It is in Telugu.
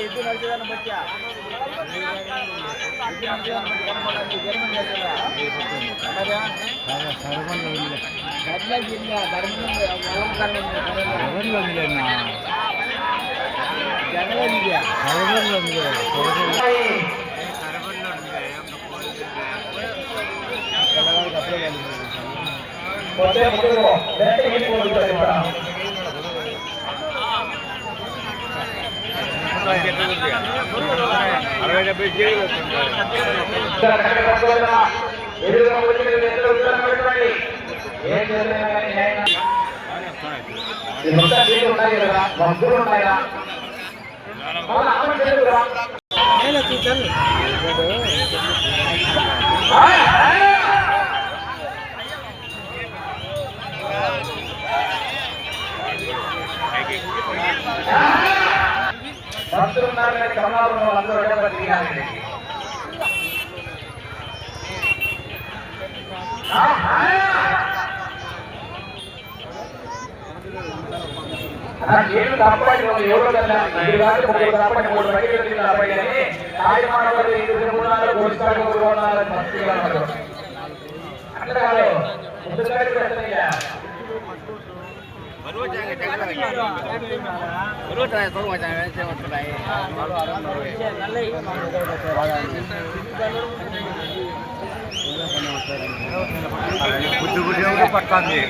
ಇದು ನಡೆಸಿದಾನ ಬಚ್ಚ భక్తులున్నారని కమలాపురం వాళ్ళందరూ తిరిగారండి. ఏడు తప్పటి ఎవరో తప్పటి 3 బయట తప్పటి అని కార్యమానవాళ్ళు 3 గోస్తాడు 3 భక్తులు అట్లా కాదు ముందుగానే పెడతాయ్యా పట్టాలి